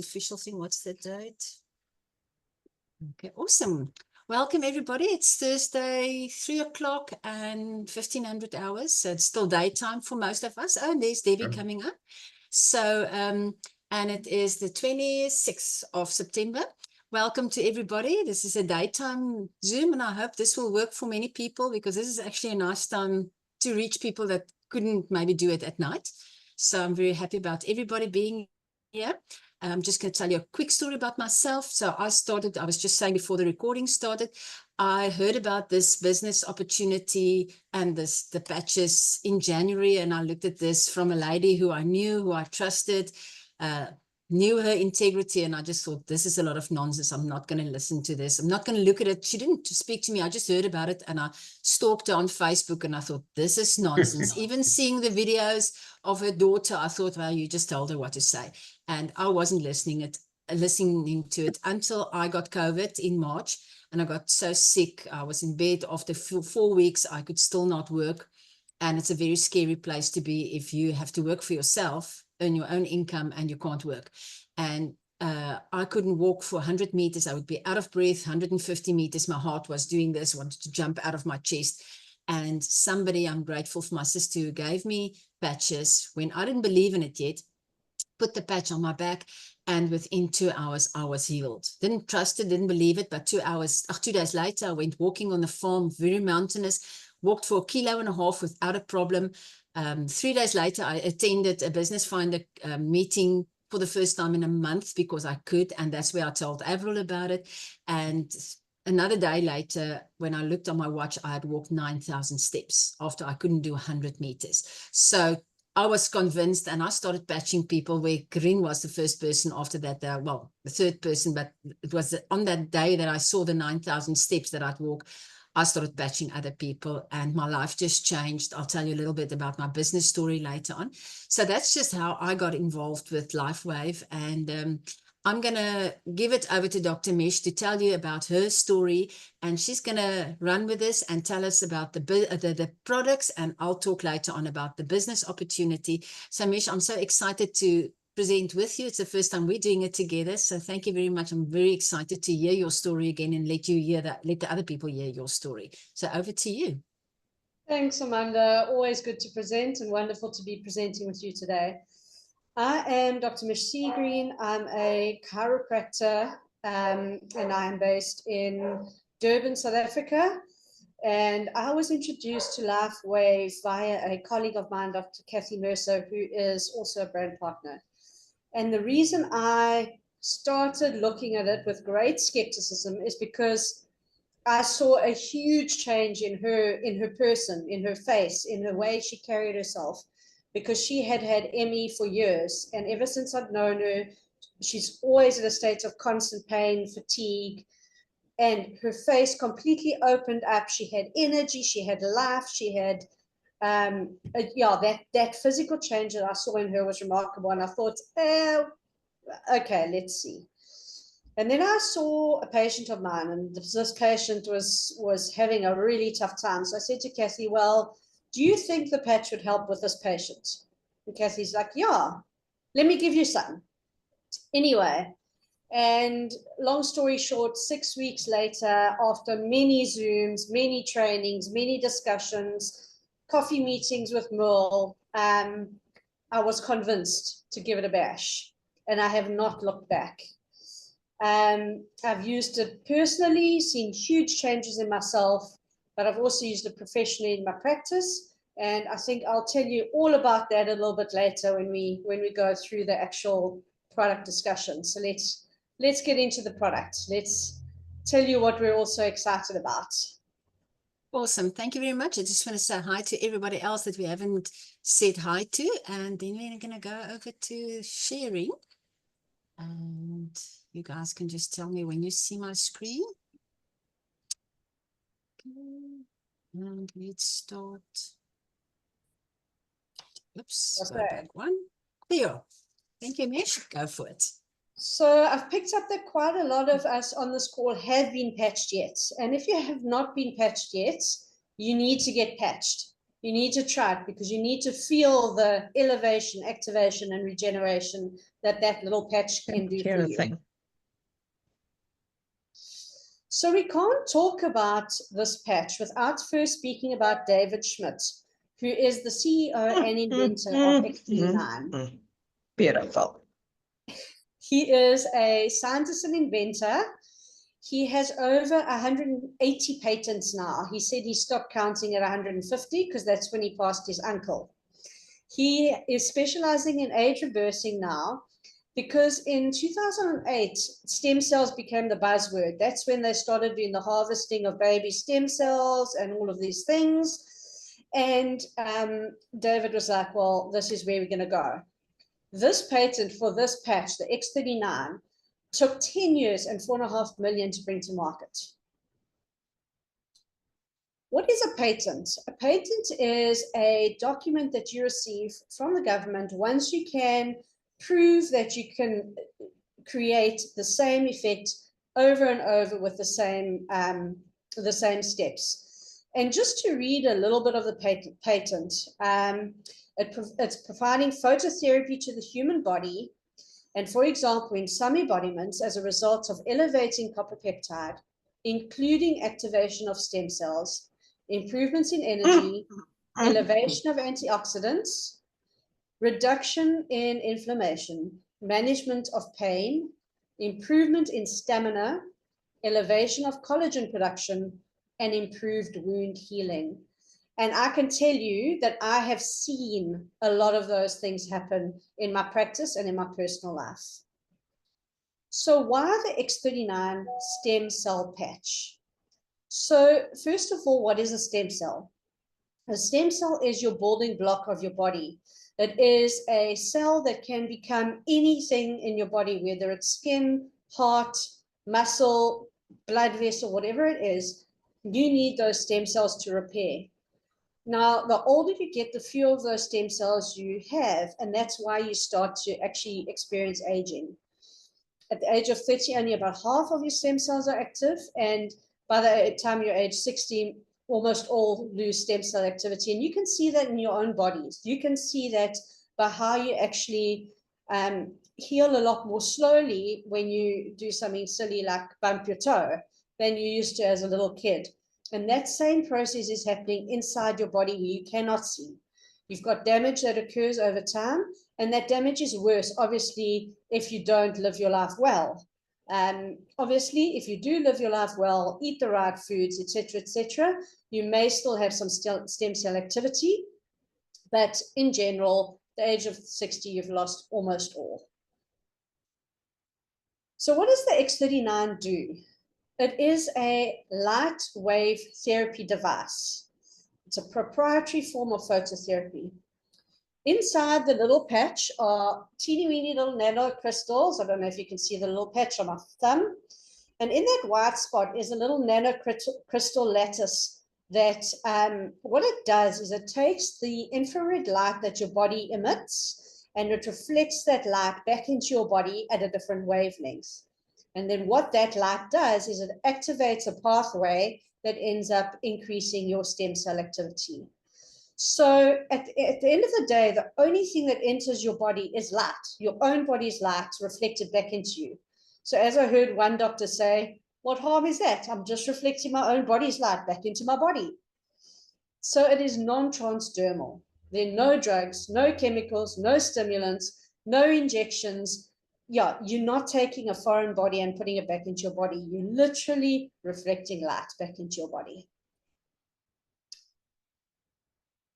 official thing. What's the date? Okay, awesome. Welcome, everybody. It's Thursday, 3 o'clock and 1500 hours. So it's still daytime for most of us. Oh, and there's Debbie coming up. So, and it is the 26th of September. Welcome to everybody. This is a daytime Zoom, and I hope this will work for many people, because this is actually a nice time to reach people that couldn't maybe do it at night. So I'm very happy about everybody being here. I'm just going to tell you a quick story about myself. So I was just saying before the recording started, I heard about this business opportunity and the patches in January. And I looked at this from a lady who I knew, who I trusted, knew her integrity. And I just thought, this is a lot of nonsense. I'm not going to listen to this. I'm not going to look at it. She didn't speak to me. I just heard about it. And I stalked her on Facebook, and I thought, this is nonsense. Even seeing the videos of her daughter, I thought, well, you just told her what to say. And I wasn't listening to it until I got COVID in March, and I got so sick. I was in bed after 4 weeks. I could still not work. And it's a very scary place to be if you have to work for yourself, earn your own income, and you can't work. And I couldn't walk for 100 meters. I would be out of breath. 150 meters. My heart was doing this, wanted to jump out of my chest. And somebody, I'm grateful for my sister, who gave me patches when I didn't believe in it yet, put the patch on my back, and within 2 hours I was healed. Didn't trust it, didn't believe it, but 2 days later I went walking on the farm, very mountainous, walked for 1.5 kilometers without a problem. 3 days later I attended a business finder meeting for the first time in a month, because I could, and that's where I told Avril about it. And another day later, when I looked on my watch, I had walked 9,000 steps after I couldn't do 100 meters. So I was convinced, and I started patching people, where Green was the first person after that, well, the third person, but it was on that day that I saw the 9,000 steps that I'd walk, I started patching other people, and my life just changed. I'll tell you a little bit about my business story later on. So that's just how I got involved with Lifewave. And I'm going to give it over to Dr. Mich to tell you about her story, and she's going to run with this and tell us about the products, and I'll talk later on about the business opportunity. So Mich, I'm so excited to present with you. It's the first time we're doing it together, so thank you very much. I'm very excited to hear your story again and let the other people hear your story. So over to you. Thanks, Amanda. Always good to present, and wonderful to be presenting with you today. I am Dr. Mich Seagreen. I'm a chiropractor, and I am based in Durban, South Africa. And I was introduced to Lifewave via a colleague of mine, Dr. Kathy Mercer, who is also a brand partner. And the reason I started looking at it with great skepticism is because I saw a huge change in her person, in her face, in the way she carried herself, because she had had ME for years. And ever since I've known her, she's always in a state of constant pain, fatigue, and her face completely opened up. She had energy, she had life, she had, that physical change that I saw in her was remarkable. And I thought, okay, let's see. And then I saw a patient of mine, and this patient was having a really tough time. So I said to Kathy, well, do you think the patch would help with this patient? And Kathy's like, yeah, let me give you some. Anyway, and long story short, 6 weeks later, after many Zooms, many trainings, many discussions, coffee meetings with Merle, I was convinced to give it a bash, and I have not looked back. I've used it personally, seen huge changes in myself, but I've also used it professionally in my practice. And I think I'll tell you all about that a little bit later when we go through the actual product discussion. So let's get into the product. Let's tell you what we're also excited about. Awesome. Thank you very much. I just want to say hi to everybody else that we haven't said hi to. And then we're going to go over to sharing. And you guys can just tell me when you see my screen. Okay. And let's start. Oops, go back one. There. Thank you, Mich. Go for it. So I've picked up that quite a lot of us on this call have been patched yet. And if you have not been patched yet, you need to get patched. You need to try it because you need to feel the elevation, activation, and regeneration that that little patch can do for you. So we can't talk about this patch without first speaking about David Schmidt, who is the CEO and inventor of X39. Beautiful. He is a scientist and inventor. He has over 180 patents now. He said he stopped counting at 150 because that's when he passed his uncle. He is specializing in age reversing now because in 2008, stem cells became the buzzword. That's when they started doing the harvesting of baby stem cells and all of these things. And David was like, well, this is where we're going to go. This patent for this patch, the X39, took 10 years and $4.5 million to bring to market. What is a patent? A patent is a document that you receive from the government once you can prove that you can create the same effect over and over with the same steps. And just to read a little bit of the patent, it's providing phototherapy to the human body. And for example, in some embodiments, as a result of elevating copper peptide, including activation of stem cells, improvements in energy, elevation of antioxidants, reduction in inflammation, management of pain, improvement in stamina, elevation of collagen production, and improved wound healing. And I can tell you that I have seen a lot of those things happen in my practice and in my personal life. So why the X39 stem cell patch? So first of all, what is a stem cell? A stem cell is your building block of your body. It is a cell that can become anything in your body, whether it's skin, heart, muscle, blood vessel, whatever it is. You need those stem cells to repair. Now, the older you get, the fewer of those stem cells you have, and that's why you start to actually experience aging. At the age of 30, only about half of your stem cells are active, and by the time you're age 60, almost all lose stem cell activity. And you can see that in your own bodies. You can see that by how you actually heal a lot more slowly when you do something silly like bump your toe than you used to as a little kid. And that same process is happening inside your body where you cannot see. You've got damage that occurs over time, and that damage is worse, obviously, if you don't live your life well. Obviously, if you do live your life well, eat the right foods, etc., you may still have some stem cell activity, but in general, the age of 60, you've lost almost all. So what does the X39 do? It is a light wave therapy device. It's a proprietary form of phototherapy. Inside the little patch are teeny weeny little nanocrystals. I don't know if you can see the little patch on my thumb. And in that white spot is a little nanocrystal lattice that what it does is it takes the infrared light that your body emits and it reflects that light back into your body at a different wavelength. And then what that light does is it activates a pathway that ends up increasing your stem cell activity. So at the end of the day, the only thing that enters your body is light, your own body's light reflected back into you. So as I heard one doctor say, what harm is that? I'm just reflecting my own body's light back into my body. So it is non-transdermal. There are no drugs, no chemicals, no stimulants, no injections. Yeah, you're not taking a foreign body and putting it back into your body. You're literally reflecting light back into your body.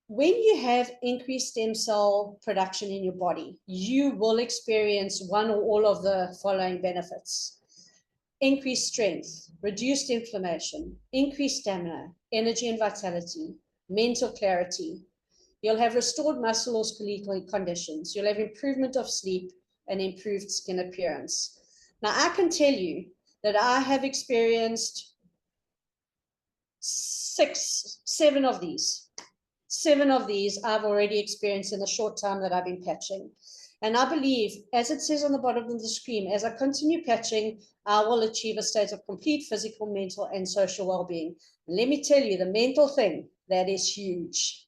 When you have increased stem cell production in your body, you will experience one or all of the following benefits. Increased strength, reduced inflammation, increased stamina, energy and vitality, mental clarity. You'll have restored muscle or skeletal conditions. You'll have improvement of sleep and improved skin appearance. Now, I can tell you that I have experienced 7 of these. 7 of these I've already experienced in the short time that I've been patching. And I believe, as it says on the bottom of the screen, as I continue patching, I will achieve a state of complete physical, mental, and social well-being. Let me tell you, the mental thing, that is huge.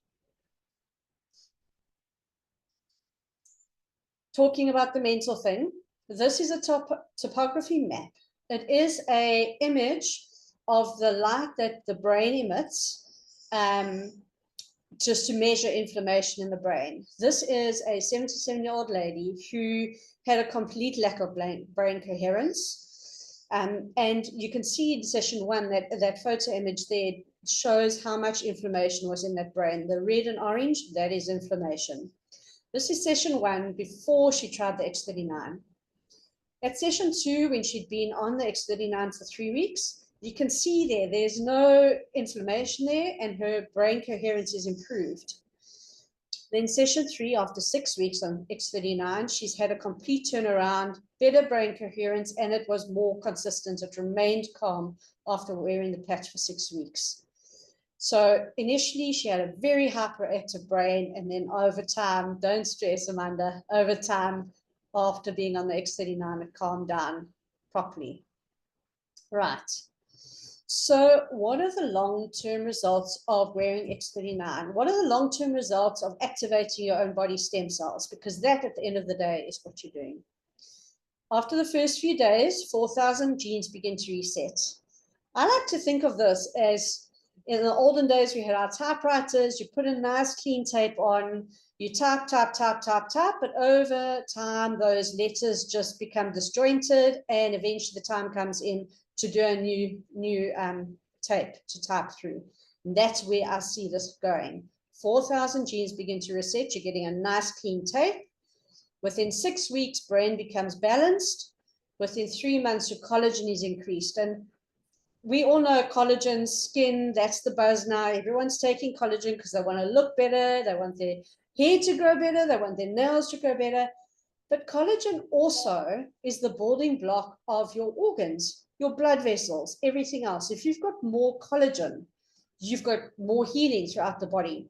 talking about the mental thing, this is a topography map. It is an image of the light that the brain emits just to measure inflammation in the brain. This is a 77-year-old lady who had a complete lack of brain coherence. And you can see in session 1 that photo image there shows how much inflammation was in that brain. The red and orange, that is inflammation. This is session 1 before she tried the X39. At session 2, when she'd been on the X39 for 3 weeks, you can see there's no inflammation there and her brain coherence is improved. Then session 3, after 6 weeks on X39, she's had a complete turnaround, better brain coherence, and it was more consistent. It remained calm after wearing the patch for 6 weeks. So initially she had a very hyperactive brain, and then over time, don't stress, Amanda, over time, after being on the X39, it calmed down properly. Right. So what are the long-term results of wearing X39? What are the long-term results of activating your own body stem cells? Because that, at the end of the day, is what you're doing. After the first few days, 4,000 genes begin to reset. I like to think of this as, in the olden days, we had our typewriters, you put a nice clean tape on, you type, but over time, those letters just become disjointed, and eventually the time comes in to do a new tape to type through. And that's where I see this going. 4,000 genes begin to reset. You're getting a nice clean tape. Within 6 weeks, brain becomes balanced. Within 3 months, your collagen is increased. And we all know collagen, skin, that's the buzz now. Everyone's taking collagen because they want to look better. They want their hair to grow better. They want their nails to grow better. But collagen also is the building block of your organs, your blood vessels, everything else. If you've got more collagen, you've got more healing throughout the body.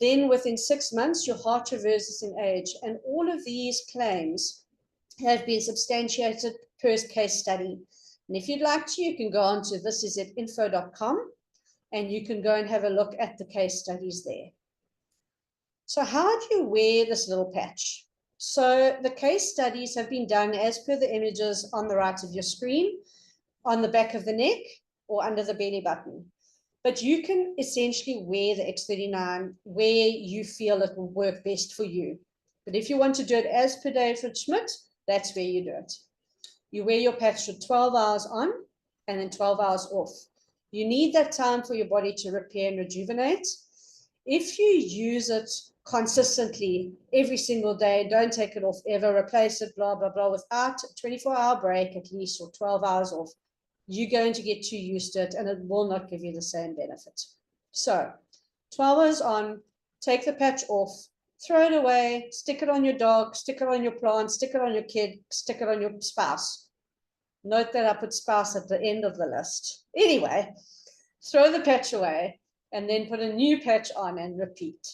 Then within 6 months, your heart reverses in age. And all of these claims have been substantiated per case study. And if you'd like to, you can go on to thisisit.info.com and you can go and have a look at the case studies there. So how do you wear this little patch? So the case studies have been done as per the images on the right of your screen, on the back of the neck or under the belly button. But you can essentially wear the X39 where you feel it will work best for you. But if you want to do it as per David Schmidt, that's where you do it. You wear your patch for 12 hours on and then 12 hours off. You need that time for your body to repair and rejuvenate. If you use it consistently every single day, don't take it off ever, replace it, blah, blah, blah, without a 24-hour break at least or 12 hours off, you're going to get too used to it and it will not give you the same benefit. So 12 hours on, take the patch off, throw it away, stick it on your dog, stick it on your plant, stick it on your kid, stick it on your spouse. Note that I put spouse at the end of the list. Anyway, throw the patch away and then put a new patch on and repeat.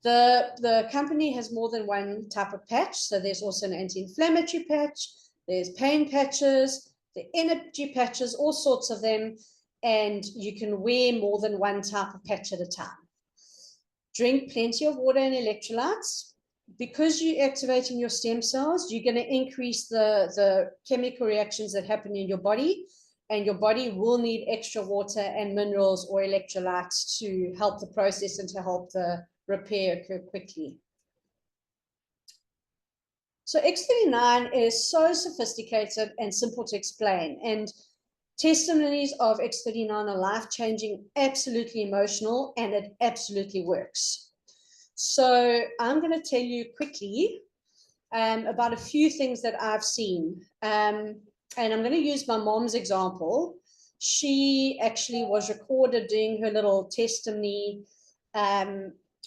The company has more than one type of patch. So there's also an anti-inflammatory patch, there's pain patches, the energy patches, all sorts of them, and you can wear more than one type of patch at a time. Drink plenty of water and electrolytes. Because you're activating your stem cells, you're going to increase the chemical reactions that happen in your body, and your body will need extra water and minerals or electrolytes to help the process and to help the repair occur quickly. So X39 is so sophisticated and simple to explain, and testimonies of X39 are life-changing, absolutely emotional, and it absolutely works. So I'm going to tell you quickly about a few things that I've seen. And I'm going to use my mom's example. She actually was recorded doing her little testimony at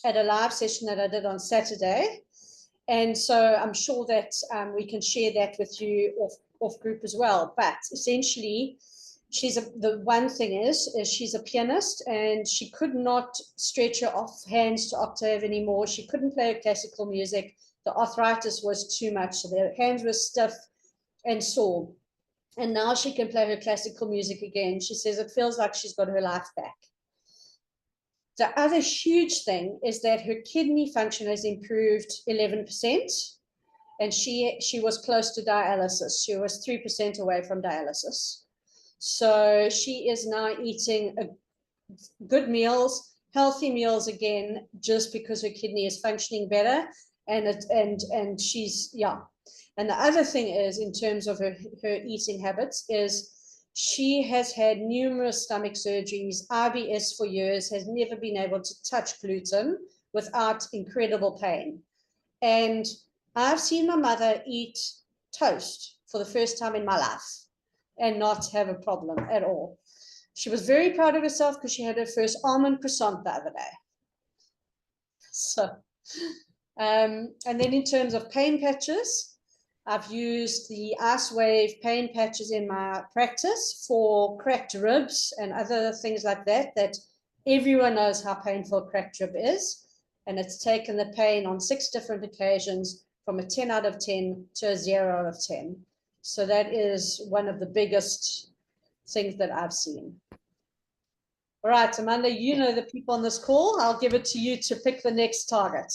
a live session that I did on Saturday. And so I'm sure that we can share that with you off group as well. But essentially, the one thing is she's a pianist and she could not stretch her hands to octave anymore. She couldn't play classical music. The arthritis was too much. So their hands were stiff and sore. And now she can play her classical music again. She says it feels like she's got her life back. The other huge thing is that her kidney function has improved 11%, and she was close to dialysis. She was 3% away from dialysis. So she is now eating good meals, healthy meals again, just because her kidney is functioning better. And she's, yeah. And the other thing is, in terms of her eating habits, is she has had numerous stomach surgeries, IBS for years, has never been able to touch gluten without incredible pain. And I've seen my mother eat toast for the first time in my life and not have a problem at all. She was very proud of herself because she had her first almond croissant the other day. So, and then in terms of pain patches, I've used the Lifewave pain patches in my practice for cracked ribs and other things like that, that everyone knows how painful a cracked rib is. And it's taken the pain on 6 different occasions from a 10 out of 10 to a 0 out of 10. So that is one of the biggest things that I've seen. All right, Amanda, you know the people on this call. I'll give it to you to pick the next target.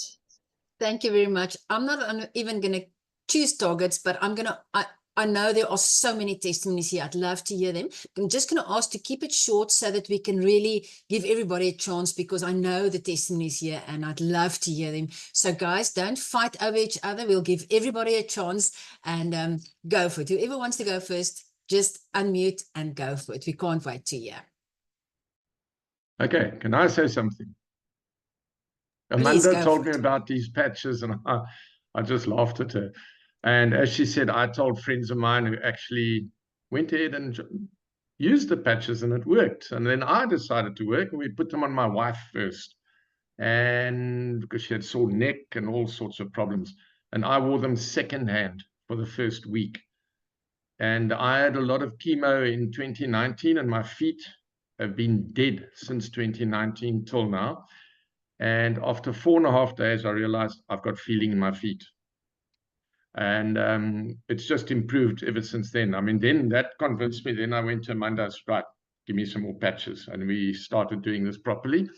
Thank you very much. I'm not even going to choose targets, but I know there are so many testimonies here. I'd love to hear them. I'm just going to ask to keep it short so that we can really give everybody a chance, because I know the testimonies here and I'd love to hear them. So guys, don't fight over each other. We'll give everybody a chance and go for it. Whoever wants to go first, just unmute and go for it. We can't wait to hear. Okay, can I say something? Amanda told me about these patches and I just laughed at her. And as she said, I told friends of mine who actually went ahead and used the patches and it worked. And then I decided to work and we put them on my wife first. And because she had sore neck and all sorts of problems. And I wore them secondhand for the first week. And I had a lot of chemo in 2019 and my feet have been dead since 2019 till now. And after 4.5 days, I realized I've got feeling in my feet. And it's just improved ever since then. I mean, then that convinced me. Then I went to Amanda, right, give me some more patches. And we started doing this properly.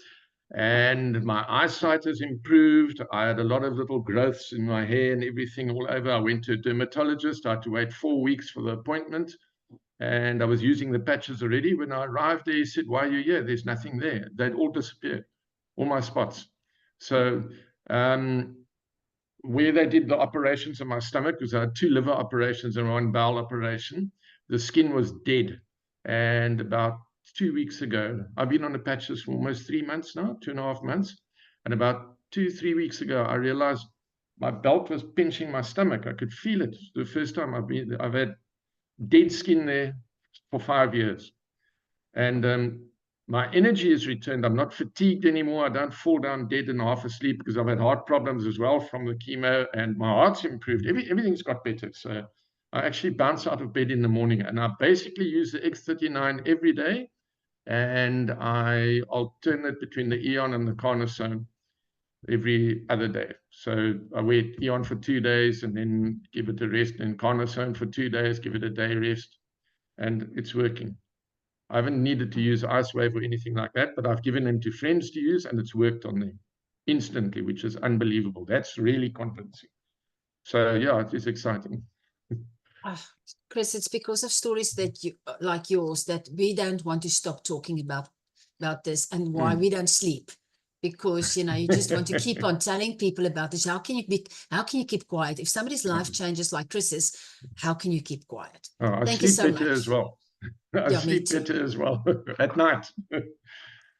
And my eyesight has improved. I had a lot of little growths in my hair and everything all over. I went to a dermatologist. I had to wait 4 weeks for the appointment. And I was using the patches already. When I arrived there, he said, why are you here? There's nothing there. They'd all disappeared, all my spots. So where they did the operations on my stomach, because I had 2 liver operations and 1 bowel operation, the skin was dead. And about 2 weeks ago, I've been on the patches for almost 3 months now, 2.5 months. And about 2-3 weeks ago, I realized my belt was pinching my stomach. I could feel it. The first time I've had dead skin there for 5 years. And my energy has returned. I'm not fatigued anymore. I don't fall down dead and half asleep because I've had heart problems as well from the chemo, and my heart's improved. Everything's got better. So I actually bounce out of bed in the morning, and I basically use the X39 every day, and I alternate between the Eon and the Carnosone every other day. So I wear Eon for 2 days and then give it a rest, and Carnosone for 2 days, give it a day rest, and it's working. I haven't needed to use Lifewave or anything like that, but I've given them to friends to use and it's worked on them instantly, which is unbelievable. That's really convincing. So yeah, it is exciting. Chris, it's because of stories that you like yours that we don't want to stop talking about this, and why we don't sleep, because you just want to keep on telling people about this. How can you keep quiet if somebody's life changes like Chris's? How can you keep quiet? Thank you so much. As well. I sleep better as well at night.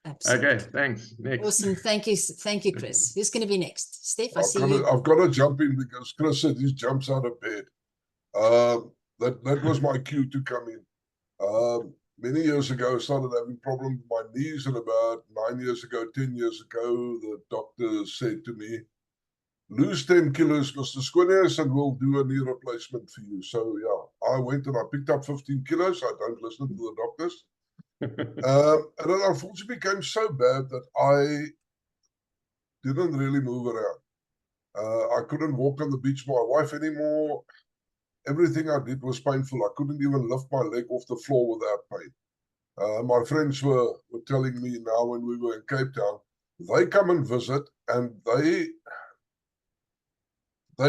Absolutely. Okay, thanks. Next. Awesome. Thank you, Chris. Who's going to be next? Steph, I see you. I've got to jump in because Chris said he jumps out of bed. That was my cue to come in. Many years ago, I started having problems with my knees, and about 9 years ago, 10 years ago, the doctor said to me, lose 10 kilos, Mr. Squinius, and we'll do a knee replacement for you. So yeah, I went and I picked up 15 kilos. I don't listen to the doctors. And it unfortunately became so bad that I didn't really move around. I couldn't walk on the beach with my wife anymore. Everything I did was painful. I couldn't even lift my leg off the floor without pain. My friends were telling me now when we were in Cape Town, they come and visit, and they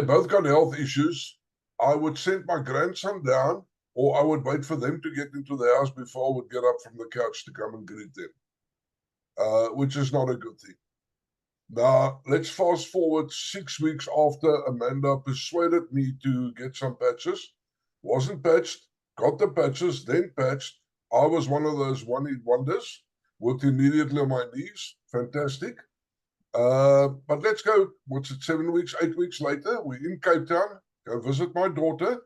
both got health issues. I would send my grandson down, or I would wait for them to get into the house before I would get up from the couch to come and greet them, which is not a good thing. Now, let's fast forward 6 weeks after Amanda persuaded me to get some patches. Wasn't patched, got the patches, then patched. I was one of those one-hit wonders, worked immediately on my knees. Fantastic. But let's go, what's it, 7 weeks, 8 weeks later, we're in Cape Town, go visit my daughter.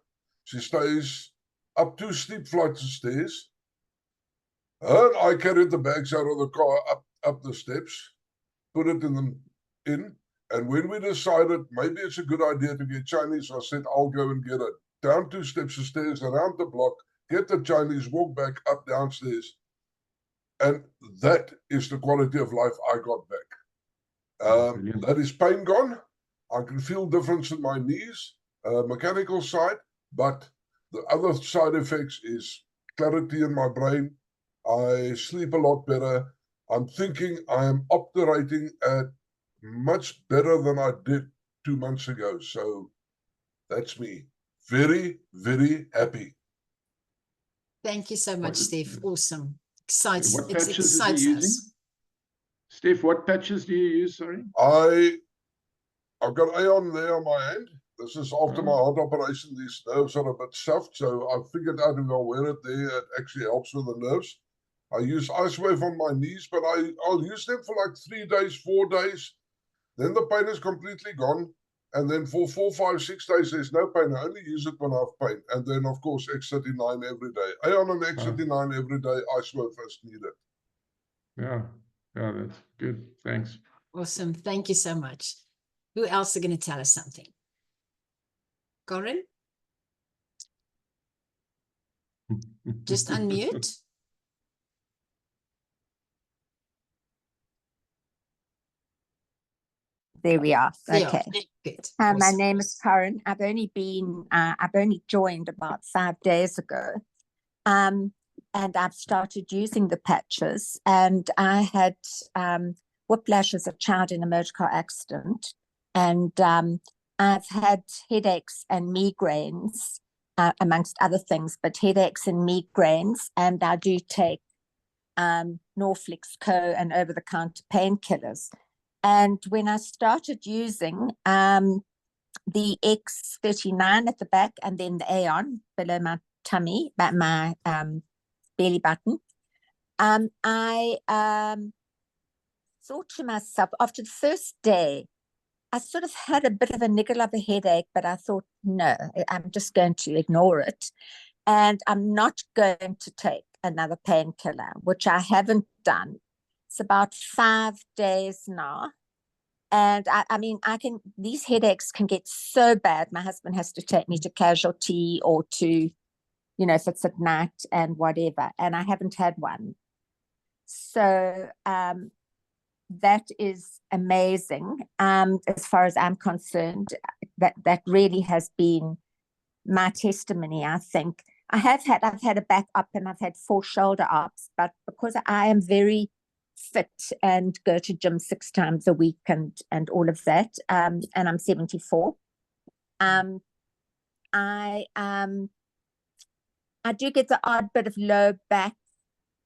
She stays up 2 steep flights of stairs. And I carried the bags out of the car up the steps, put it in, and when we decided maybe it's a good idea to get Chinese, I said, I'll go and get it. Down 2 steps of stairs, around the block, get the Chinese, walk back, up, downstairs. And that is the quality of life I got back. That is pain gone. I can feel difference in my knees, mechanical side, but the other side effects is clarity in my brain. I sleep a lot better. I'm thinking I am operating at much better than I did 2 months ago. So that's me. Very, very happy. Thank you so much, Steph. Awesome. Excites, What it patches is he excites using? us. Steph, what patches do you use, sorry? I've got Aeon there on my hand. This is after my heart operation. These nerves are a bit soft, so I figured out if I wear it there, it actually helps with the nerves. I use Icewave on my knees, but I'll use them for like 3 days, 4 days. Then the pain is completely gone. And then for 4, 5, 6 days, there's no pain. I only use it when I have pain. And then, of course, X39 every day. Aeon and X39 every day, Icewave as needed. Yeah, that's good. Thanks. Awesome. Thank you so much. Who else is going to tell us something? Corin? Just unmute. There we are. Yeah, Okay. good. My Awesome. name is Karen. I've only joined about 5 days ago. And I've started using the patches, and I had whiplash as a child in a motor car accident. And I've had headaches and migraines, amongst other things, but headaches and migraines. And I do take Norflix Co and over-the-counter painkillers. And when I started using the X39 at the back and then the Aeon below my tummy, my belly button, I thought to myself, after the first day, I sort of had a bit of a niggle of a headache, but I thought, no, I'm just going to ignore it. And I'm not going to take another painkiller, which I haven't done. It's about 5 days now. And I mean, these headaches can get so bad. My husband has to take me to casualty or to, if it's at night and whatever. And I haven't had one. So that is amazing. As far as I'm concerned, that really has been my testimony, I think. I've had a back up and I've had 4 shoulder ups, but because I am very fit and go to gym 6 times a week and all of that, and I'm 74, I do get the odd bit of low back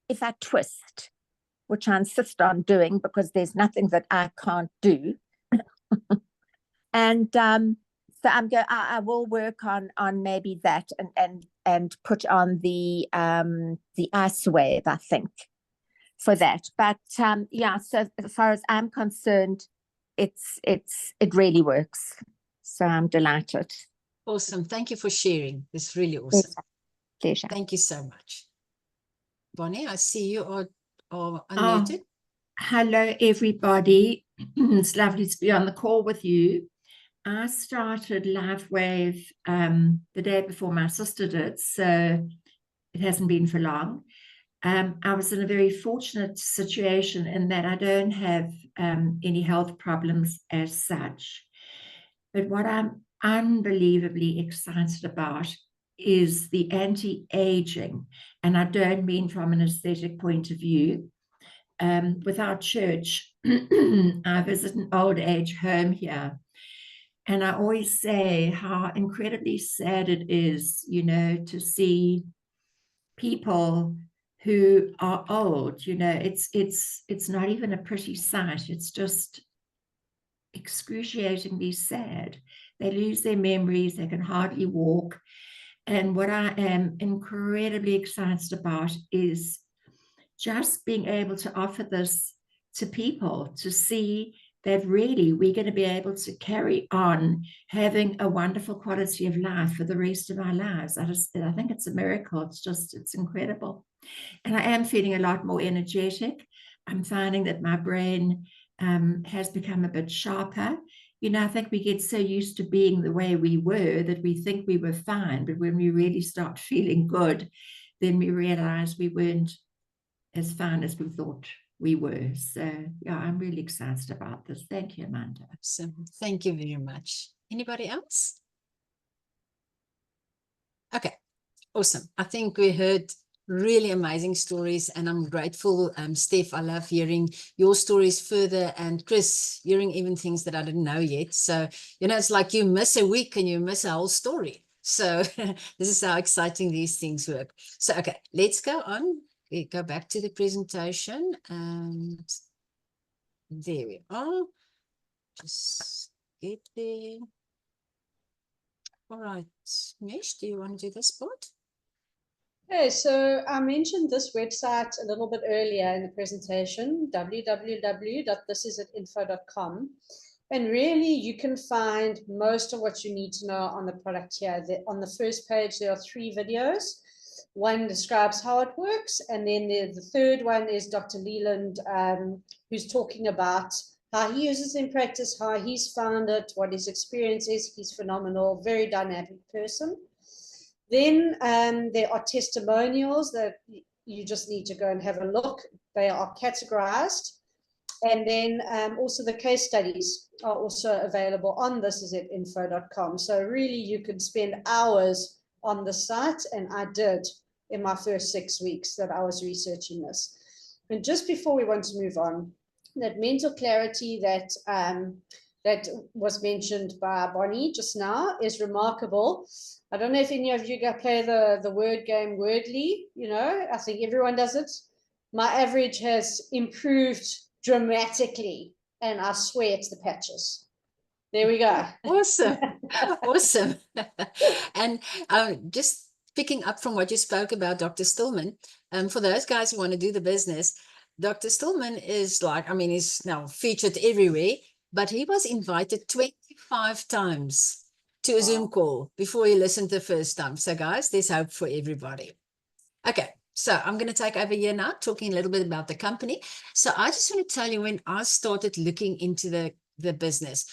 if I twist, which I insist on doing because there's nothing that I can't do. And so I will work on maybe that and put on the Icewave, I think, for that. But yeah, so as far as I'm concerned, it really works. So I'm delighted. Awesome. Thank you for sharing. It's really awesome. Pleasure. Thank you so much. Bonnie, I see you are unmuted. Hello, everybody. It's lovely to be on the call with you. I started Lifewave the day before my sister did, so it hasn't been for long. I was in a very fortunate situation in that I don't have any health problems as such. But what I'm unbelievably excited about is the anti-aging, and I don't mean from an aesthetic point of view. with our church, I visit an old age home here. And I always say how incredibly sad it is, you know, to see people who are old. You know, it's not even a pretty sight. It's just excruciatingly sad. They lose their memories, they can hardly walk. And what I am incredibly excited about is just being able to offer this to people to see that really we're going to be able to carry on having a wonderful quality of life for the rest of our lives. I think it's a miracle. It's incredible. And I am feeling a lot more energetic. I'm finding that my brain has become a bit sharper. You know, I think we get so used to being the way we were that we think we were fine, but when we really start feeling good, then we realize we weren't as fine as we thought we were. So yeah, I'm really excited about this. Thank you, Amanda. So thank you very much. Anybody else? Okay, awesome. I think we heard really amazing stories, and I'm grateful, Steph. I love hearing your stories further, and Chris, hearing even things that I didn't know yet. So, you know, it's like you miss a week and you miss a whole story. So this is how exciting these things work. So, okay, let's go on. We go back to the presentation, and there we are. Just get there. All right, Mich, do you want to do this part? Okay, so I mentioned this website a little bit earlier in the presentation, www.thisisitinfo.com. And really, you can find most of what you need to know on the product here. On the first page, there are 3 videos. One describes how it works, and then the third one is Dr. Leland, who's talking about how he uses it in practice, how he's found it, what his experience is. He's phenomenal, very dynamic person. Then there are testimonials that you just need to go and have a look. They are categorized. And then also the case studies are also available on thisisitinfo.com. So really you could spend hours on the site, and I did in my first 6 weeks that I was researching this. And just before we want to move on, that mental clarity that that was mentioned by Bonnie just now is remarkable. I don't know if any of you guys play the word game Wordly. You know, I think everyone does it. My average has improved dramatically, and I swear it's the patches. There we go. Awesome. Awesome. And just picking up from what you spoke about, Dr. Stillman, for those guys who want to do the business, Dr. Stillman is like, I mean, he's now featured everywhere, but he was invited 25 times to a Zoom call before he listened the first time. So guys, there's hope for everybody. Okay. So I'm going to take over here now, talking a little bit about the company. So I just want to tell you, when I started looking into the business,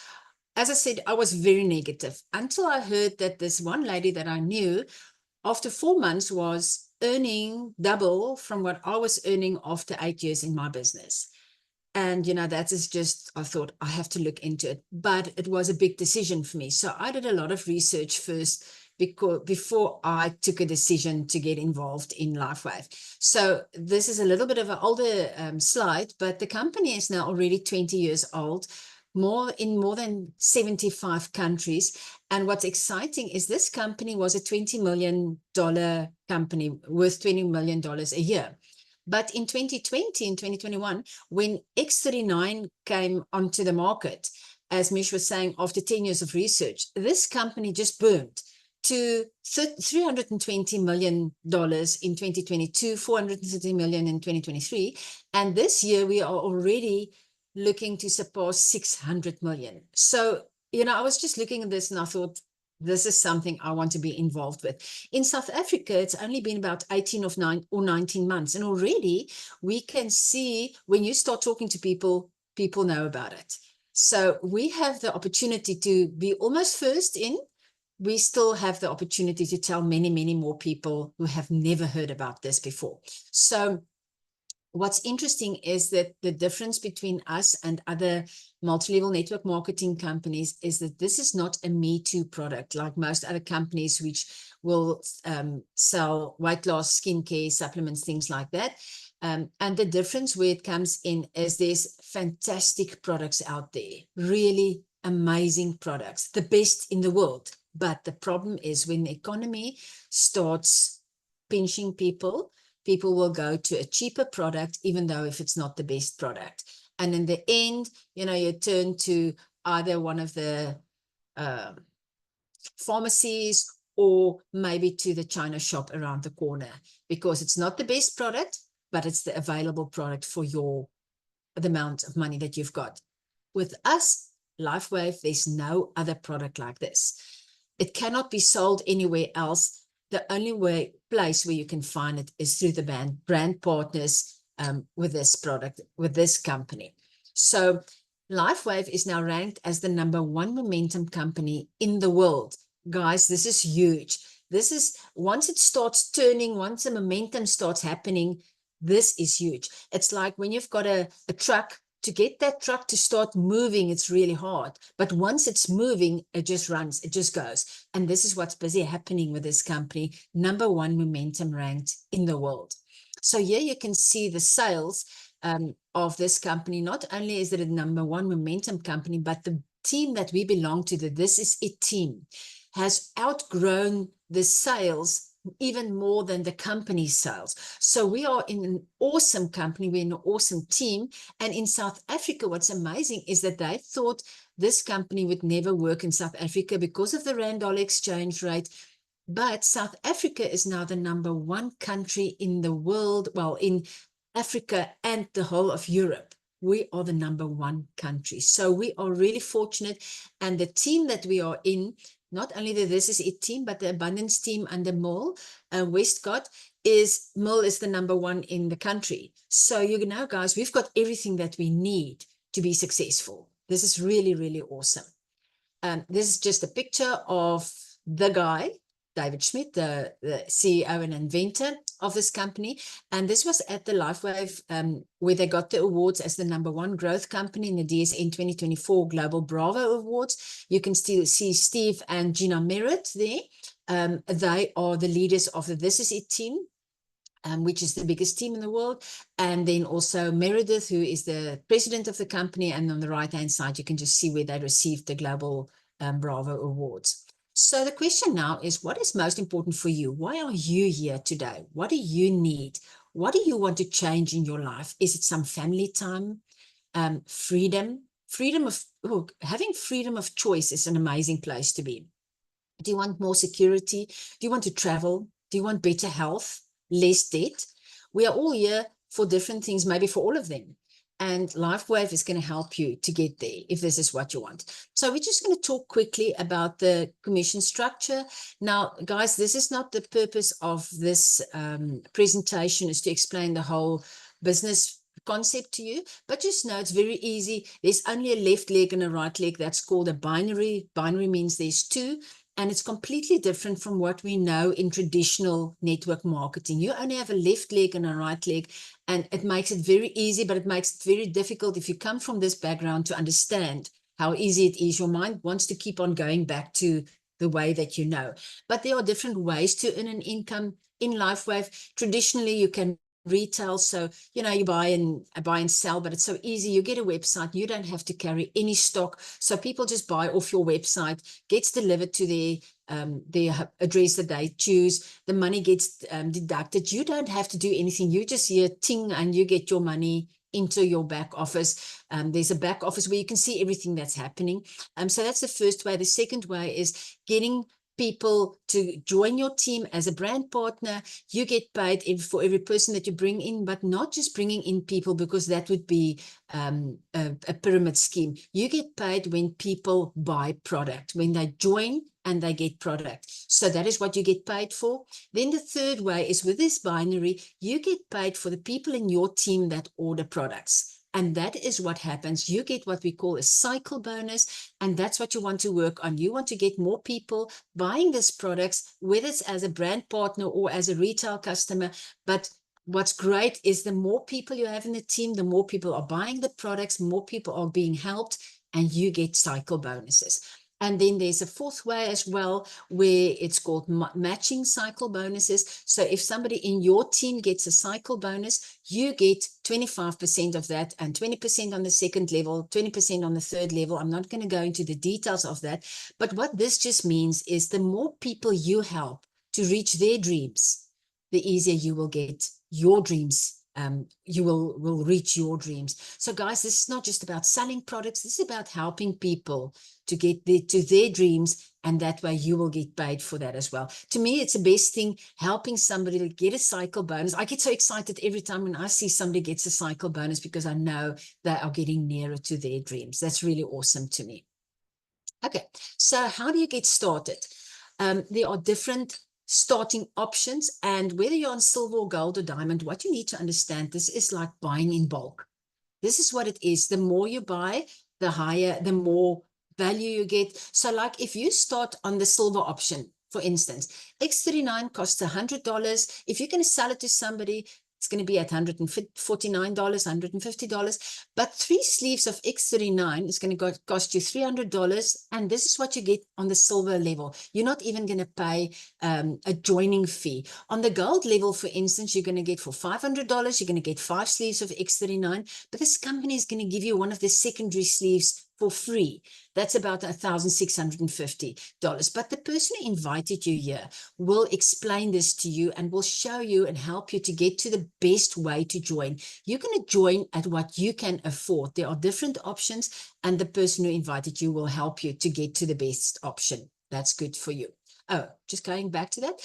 as I said, I was very negative until I heard that this one lady that I knew after 4 months was earning double from what I was earning after 8 years in my business. And, you know, that is just, I thought I have to look into it, but it was a big decision for me. So I did a lot of research first before I took a decision to get involved in Lifewave. So this is a little bit of an older slide, but the company is now already 20 years old, in more than 75 countries. And what's exciting is this company was a $20 million company worth $20 million a year. But in 2020 and 2021, when X39 came onto the market, as Mich was saying, after 10 years of research, this company just boomed to $320 million in 2022, $430 million in 2023. And this year we are already looking to surpass 600 million. So, you know, I was just looking at this and I thought, this is something I want to be involved with. In South Africa, it's only been about 18 or 19 months. And already we can see when you start talking to people, people know about it. So we have the opportunity to be almost first in. We still have the opportunity to tell many, many more people who have never heard about this before. So what's interesting is that the difference between us and other multi-level network marketing companies is that this is not a Me Too product like most other companies which will sell weight loss, skincare, supplements, things like that. And the difference where it comes in is there's fantastic products out there, really amazing products, the best in the world. But the problem is when the economy starts pinching people, people will go to a cheaper product, even though if it's not the best product. And in the end, you know, you turn to either one of the pharmacies or maybe to the China shop around the corner, because it's not the best product, but it's the available product for the amount of money that you've got. With us, Lifewave, there's no other product like this. It cannot be sold anywhere else. The only place where you can find it is through the brand partners with this product, with this company. So Lifewave is now ranked as the #1 momentum company in the world. Guys, this is huge. This is, once it starts turning, once the momentum starts happening, this is huge. It's like when you've got a truck, to get that truck to start moving, it's really hard. But once it's moving, it just runs, it just goes. And this is what's busy happening with this company, #1 momentum ranked in the world. So here you can see the sales of this company. Not only is it a #1 momentum company, but the team that we belong to, the This Is It team, has outgrown the sales even more than the company's sales. So we are in an awesome company, we're in an awesome team. And in South Africa, what's amazing is that they thought this company would never work in South Africa because of the rand-dollar exchange rate. But South Africa is now the #1 country in the world, well, in Africa and the whole of Europe. We are the #1 country. So we are really fortunate. And the team that we are in, not only the This Is It team, but the Abundance team under Mill Westcott, Mill is the #1 in the country. So you know, guys, we've got everything that we need to be successful. This is really, really awesome. This is just a picture of the guy, David Schmidt, the CEO and inventor of this company. And this was at the Lifewave, where they got the awards as the #1 growth company in the DSN 2024 Global Bravo Awards. You can still see Steve and Gina Merritt there. They are the leaders of the This Is It team, which is the biggest team in the world. And then also Meredith, who is the president of the company. And on the right-hand side, you can just see where they received the Global Bravo Awards. So the question now is, what is most important for you? Why are you here today? What do you need? What do you want to change in your life? Is it some family time? Freedom? Having freedom of choice is an amazing place to be. Do you want more security? Do you want to travel? Do you want better health? Less debt? We are all here for different things, maybe for all of them. And Lifewave is going to help you to get there if this is what you want. So we're just going to talk quickly about the commission structure. Now, guys, this is not the purpose of this presentation, is to explain the whole business concept to you, but just know it's very easy. There's only a left leg and a right leg. That's called a binary. Binary means there's two. And it's completely different from what we know in traditional network marketing. You only have a left leg and a right leg, and it makes it very easy, but it makes it very difficult if you come from this background to understand how easy it is. Your mind wants to keep on going back to the way that you know. But there are different ways to earn an income in Lifewave. Traditionally, you can retail, so you know, you buy and sell, but it's so easy. You get a website, you don't have to carry any stock, so people just buy off your website, gets delivered to their address that they choose. The money gets deducted. You don't have to do anything. You just hear ting and you get your money into your back office. There's a back office where you can see everything that's happening. So that's the first way. The second way is getting people to join your team as a brand partner. You get paid for every person that you bring in, but not just bringing in people, because that would be a pyramid scheme. You get paid when people buy product, when they join and they get product. So that is what you get paid for. Then the third way is with this binary, you get paid for the people in your team that order products. And that is what happens. You get what we call a cycle bonus, and that's what you want to work on. You want to get more people buying these products, whether it's as a brand partner or as a retail customer. But what's great is the more people you have in the team, the more people are buying the products, more people are being helped, and you get cycle bonuses. And then there's a fourth way as well, where it's called matching cycle bonuses. So if somebody in your team gets a cycle bonus, you get 25% of that, and 20% on the second level, 20% on the third level. I'm not going to go into the details of that. But what this just means is the more people you help to reach their dreams, the easier you will get your dreams. You will reach your dreams. So guys, this is not just about selling products. This is about helping people to get to their dreams, and that way you will get paid for that as well. To me, it's the best thing, helping somebody to get a cycle bonus. I get so excited every time when I see somebody gets a cycle bonus, because I know they are getting nearer to their dreams. That's really awesome to me. Okay, so how do you get started? There are different starting options, and whether you're on silver or gold or diamond, what you need to understand, this is like buying in bulk. This is what it is. The more you buy, the higher, the more value you get. So like if you start on the silver option, for instance, X39 costs $100. If you're going to sell it to somebody, it's going to be at $149, $150. But 3 sleeves of X39 is going to cost you $300. And this is what you get on the silver level. You're not even going to pay a joining fee. On the gold level, for instance, you're going to get for $500, you're going to get 5 sleeves of X39. But this company is going to give you one of the secondary sleeves for free. That's about $1,650. But the person who invited you here will explain this to you and will show you and help you to get to the best way to join. You're going to join at what you can afford. There are different options, and the person who invited you will help you to get to the best option. That's good for you. Oh, just going back to that.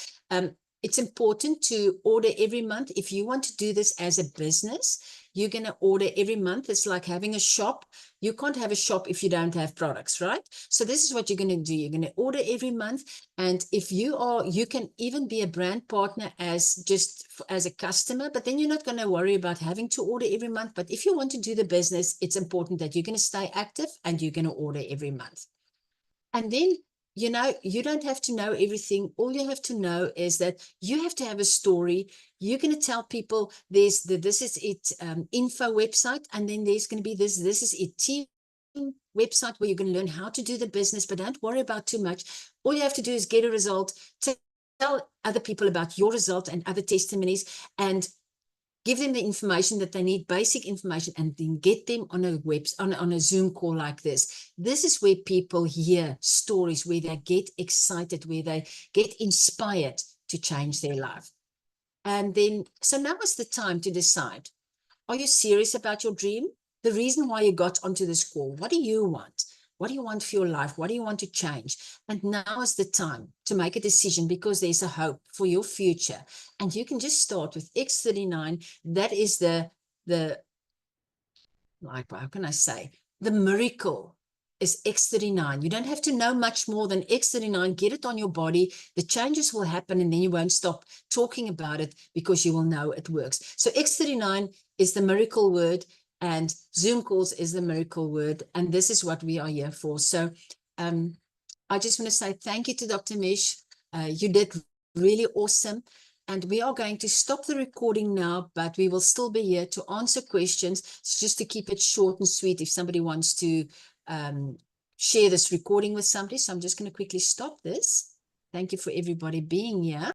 It's important to order every month. If you want to do this as a business, you're going to order every month. It's like having a shop. You can't have a shop if you don't have products, right? So this is what you're going to do. You're going to order every month. And if you are, you can even be a brand partner as a customer, but then you're not going to worry about having to order every month. But if you want to do the business, it's important that you're going to stay active and you're going to order every month. And then, you know, you don't have to know everything. All you have to know is that you have to have a story. You're going to tell people there's the This Is It info website, and then there's going to be this Is It team website where you're going to learn how to do the business, but don't worry about too much. All you have to do is get a result, tell other people about your result and other testimonies, and give them the information that they need, basic information, and then get them on a Zoom call like this. This is where people hear stories, where they get excited, where they get inspired to change their life. And then, so now is the time to decide, are you serious about your dream? The reason why you got onto this call, what do you want? What do you want for your life? What do you want to change? And now is the time to make a decision, because there's a hope for your future. And you can just start with X39. That is like, how can I say? The miracle is X39. You don't have to know much more than X39. Get it on your body. The changes will happen, and then you won't stop talking about it, because you will know it works. So X39 is the miracle word, and Zoom calls is the miracle word. And this is what we are here for. So I just want to say thank you to Dr. Mich. You did really awesome. And we are going to stop the recording now, but we will still be here to answer questions. It's just to keep it short and sweet if somebody wants to share this recording with somebody. So I'm just going to quickly stop this. Thank you for everybody being here.